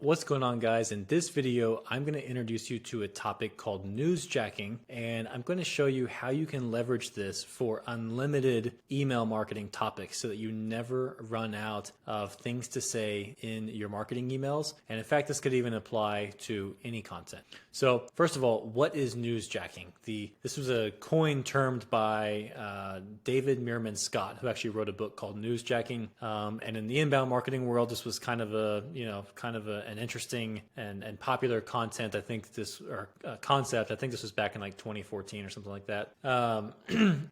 What's going on, guys? In this video, I'm going to introduce you to a topic called newsjacking, and I'm going to show you how you can leverage this for unlimited email marketing topics so that you never run out of things to say in your marketing emails. And in fact, this could even apply to any content. So first of all, what is newsjacking? This was a coin termed by David Meerman Scott, who actually wrote a book called Newsjacking. And in the inbound marketing world, this was kind of an interesting and popular content. I think this concept. I think this was back in like 2014 or something like that.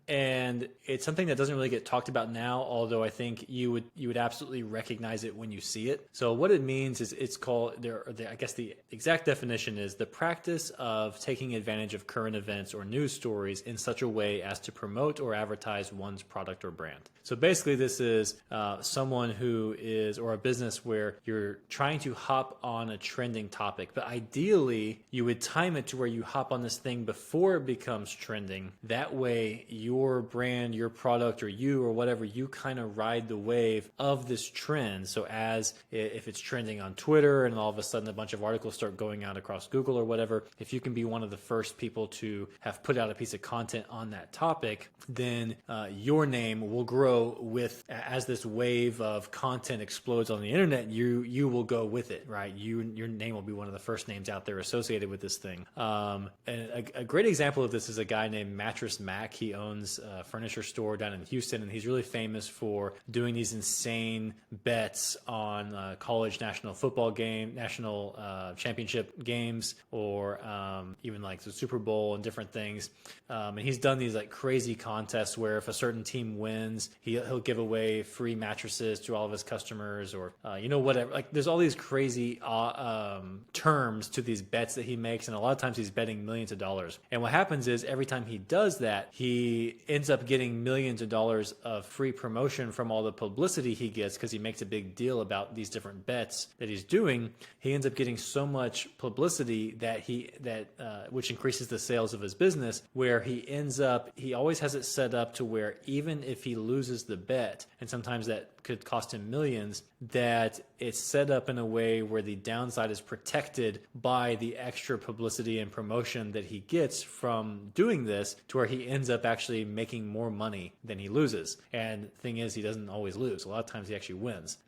And it's something that doesn't really get talked about now, although I think you would absolutely recognize it when you see it. So what it means is it's called I guess the exact definition is the practice of taking advantage of current events or news stories in such a way as to promote or advertise one's product or brand. So basically this is someone who is, or a business where you're trying to hop on a trending topic, but ideally you would time it to where you hop on this thing before it becomes trending. That way your brand, your product, or you or whatever, you kind of ride the wave of this trend. So as if it's trending on Twitter and all of a sudden a bunch of articles start going out across Google or whatever, if you can be one of the first people to have put out a piece of content on that topic, then your name will grow with, as this wave of content explodes on the internet, you will go with it, right? Your name will be one of the first names out there associated with this thing. And a great example of this is a guy named Mattress Mac. He owns a furniture store down in Houston, and he's really famous for doing these insane bets on college national championship games, or even like the Super Bowl and different things. And he's done these like crazy contests where if a certain team wins, he'll give away free mattresses to all of his customers, or whatever. Like there's all these crazy terms to these bets that he makes, and a lot of times he's betting millions of dollars. And what happens is every time he does that, he ends up getting millions of dollars of free promotion from all the publicity he gets, because he makes a big deal about these different bets that he's doing. He ends up getting so much publicity that which increases the sales of his business, where he always has it set up to where even if he loses the bet, and sometimes that could cost him millions, that it's set up in a way where the downside is protected by the extra publicity and promotion that he gets from doing this, to where he ends up actually making more money than he loses. And the thing is, he doesn't always lose. A lot of times he actually wins.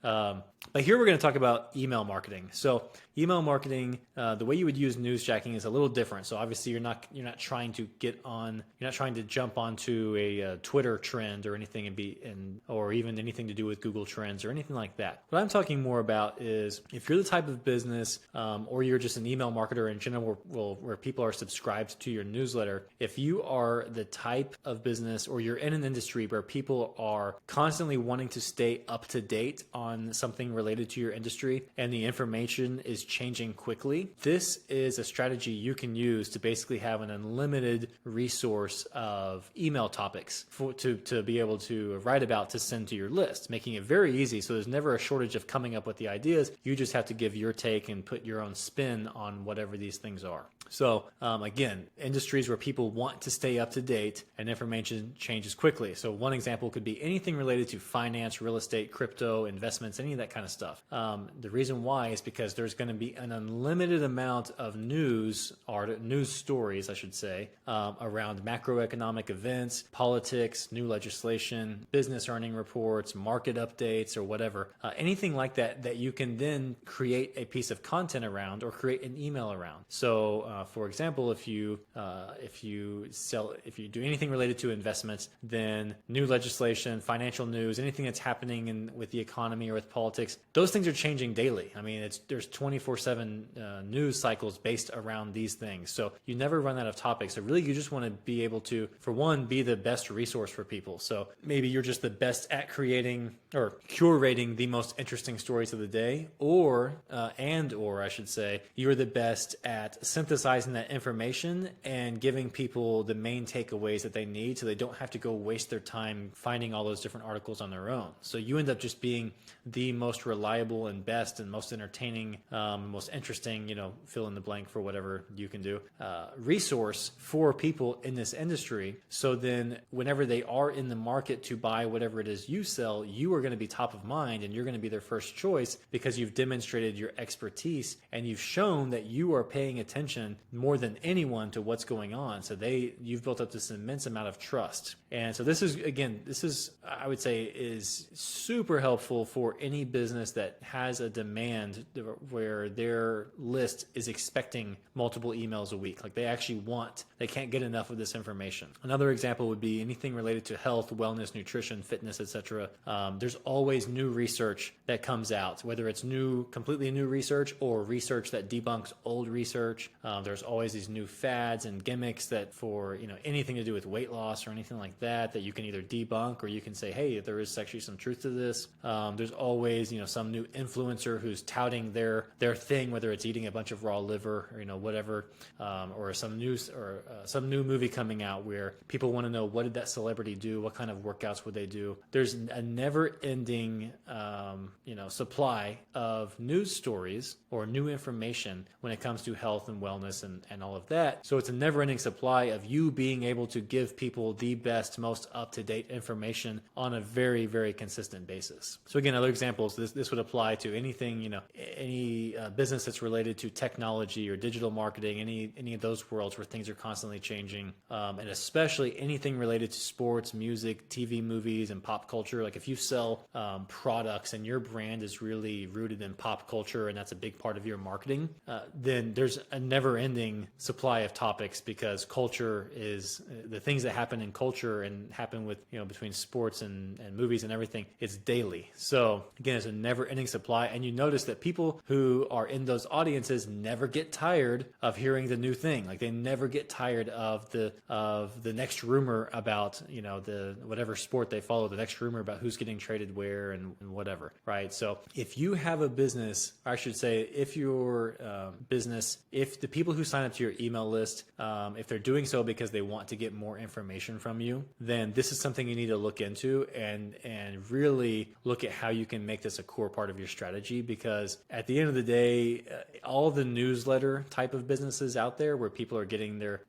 But here we're going to talk about email marketing. So email marketing, the way you would use newsjacking is a little different. So obviously you're not trying to jump onto a Twitter trend or anything or even anything to do with Google Trends or anything like that. What I'm talking more about is if you're the type of business or you're just an email marketer in general where people are subscribed to your newsletter, if you are the type of business or you're in an industry where people are constantly wanting to stay up to date on something related to your industry and the information is changing quickly, this is a strategy you can use to basically have an unlimited resource of email topics to be able to write about, to send to your list, making it very easy. So there's never a shortage of coming up with the ideas. You just have to give your take and put your own spin on whatever these things are. So again, industries where people want to stay up to date and information changes quickly. So one example could be anything related to finance, real estate, crypto, investments, any of that kind of stuff. The reason why is because there's going to be an unlimited amount of news stories, I should say, around macroeconomic events, politics, new legislation, business earning reports, market updates, or whatever. Anything like that you can then create a piece of content around or create an email around. So for example, if you do anything related to investments, then new legislation, financial news, anything that's happening with the economy or with politics, those things are changing daily. I mean, there's 24/7 news cycles based around these things. So you never run out of topics. So really, you just want to be able to, for one, be the best resource for people. So maybe you're just the best at creating or curating the most interesting stories of the day, or I should say, you're the best at synthesizing that information and giving people the main takeaways that they need, so they don't have to go waste their time finding all those different articles on their own. So you end up just being the most reliable and best and most entertaining, most interesting, fill in the blank for whatever you can do, resource for people in this industry. So then whenever they are in the market to buy whatever it is you sell, you are going to be top of mind and you're going to be their first choice because you've demonstrated your expertise and you've shown that you are paying attention more than anyone to what's going on. So you've built up this immense amount of trust. And so this is, I would say, is super helpful for any business that has a demand where their list is expecting multiple emails a week. Like they can't get enough of this information. Another example would be anything related to health, wellness, nutrition, fitness, etc. There's always new research that comes out, whether it's completely new research or research that debunks old research. There's always these new fads and gimmicks that for anything to do with weight loss or anything like that you can either debunk or you can say, hey, there is actually some truth to this. There's always some new influencer who's touting their thing, whether it's eating a bunch of raw liver or whatever, or some new movie coming out where people want to know, what did that celebrity do? What kind of workouts would they do? There's a never-ending supply of news stories or new information when it comes to health and wellness and all of that. So it's a never-ending supply of you being able to give people the best, most up-to-date information on a very, very consistent basis. So again, other examples, this would apply to anything, any business that's related to technology or digital marketing, any of those worlds where things are constantly changing, and especially anything related to sports, music, TV, movies, and pop culture. Like if you sell products and your brand is really rooted in pop culture and that's a big part of your marketing, then there's a never-ending supply of topics, because culture is the things that happen in culture and happen with between sports and movies and everything. It's daily. So again, it's a never-ending supply, and you notice that people who are in those audiences never get tired of hearing the new thing. Like they never get tired of the next rumor about the whatever sport they follow, the next rumor about who's getting traded where and whatever, right? So if you have a business, or I should say, if your business, if the people who sign up to your email list, if they're doing so because they want to get more information from you, then this is something you need to look into and really look at how you can make this a core part of your strategy. Because at the end of the day, all the newsletter type of businesses out there where people are getting their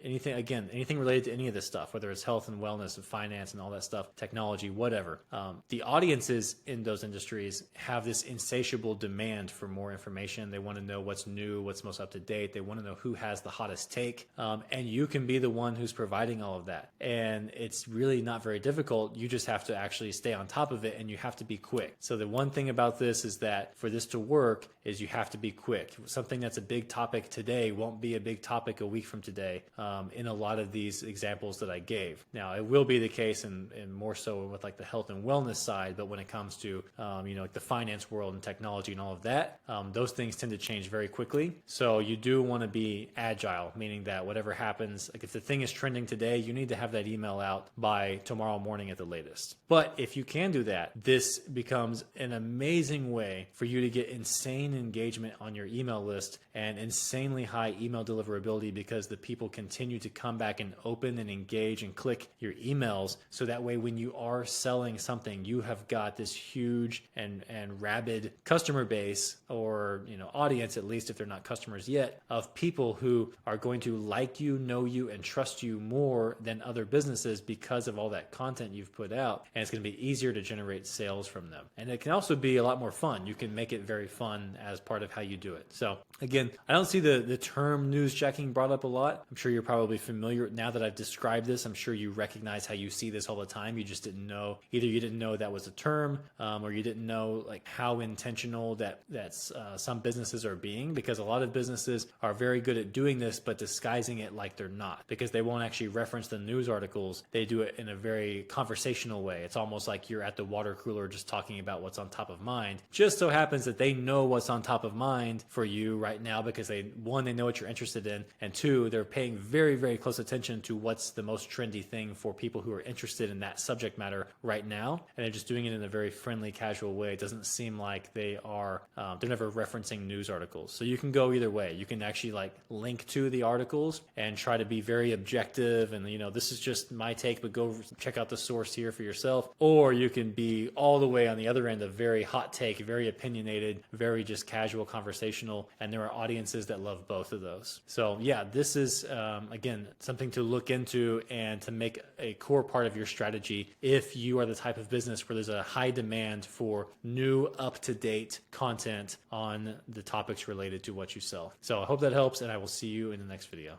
anything related to any of this stuff, whether it's health and wellness and finance and all that stuff, technology, whatever, the audiences in those industries have this insatiable demand for more information. They want to know what's new, what's most up to date. They want to know who has the hottest take, and you can be the one who's providing all of that. And it's really not very difficult. You just have to actually stay on top of it, and you have to be quick. So the one thing about this is that for this to work is you have to be quick. Something that's a big topic today won't be a big topic a week from today, in a lot of these examples that I gave. Now, it will be the case and more so with like the health and wellness side, but when it comes to like the finance world and technology and all of that, those things tend to change very quickly. So you do want to be agile, meaning that whatever happens, like if the thing is trending today, you need to have that email out by tomorrow morning at the latest. But if you can do that, this becomes an amazing way for you to get insane engagement on your email list and insanely high email deliverability, because the people continue to come back and open and engage and click your emails. So that way, when you are selling something, you have got this huge and rabid customer base, or audience, at least if they're not customers yet, of people who are going to like you, know you, and trust you more than other businesses because of all that content you've put out. And it's going to be easier to generate sales from them. And it can also be a lot more fun. You can make it very fun as part of how you do it. So again, I don't see the term newsjacking brought up a lot. I'm sure you're probably familiar now that I've described this. I'm sure you recognize how you see this all the time. You just didn't know, either you didn't know that was a term, or you didn't know like how intentional that's some businesses are being, because a lot of businesses are very good at doing this, but disguising it like they're not, because they won't actually reference the news articles. They do it in a very conversational way. It's almost like you're at the water cooler just talking about what's on top of mind. Just so happens that they know what's on top of mind for you right now, because they know what you're interested in, and two, they're paying very, very close attention to what's the most trendy thing for people who are interested in that subject matter right now, and they're just doing it in a very friendly, casual way. It doesn't seem like they're never referencing news articles. So you can go either way. You can actually like link to the articles and try to be very objective, and this is just just my take, but go check out the source here for yourself. Or you can be all the way on the other end of very hot take, very opinionated, very just casual conversational. And there are audiences that love both of those. So yeah, this is, again, something to look into and to make a core part of your strategy if you are the type of business where there's a high demand for new, up-to-date content on the topics related to what you sell. So I hope that helps, and I will see you in the next video.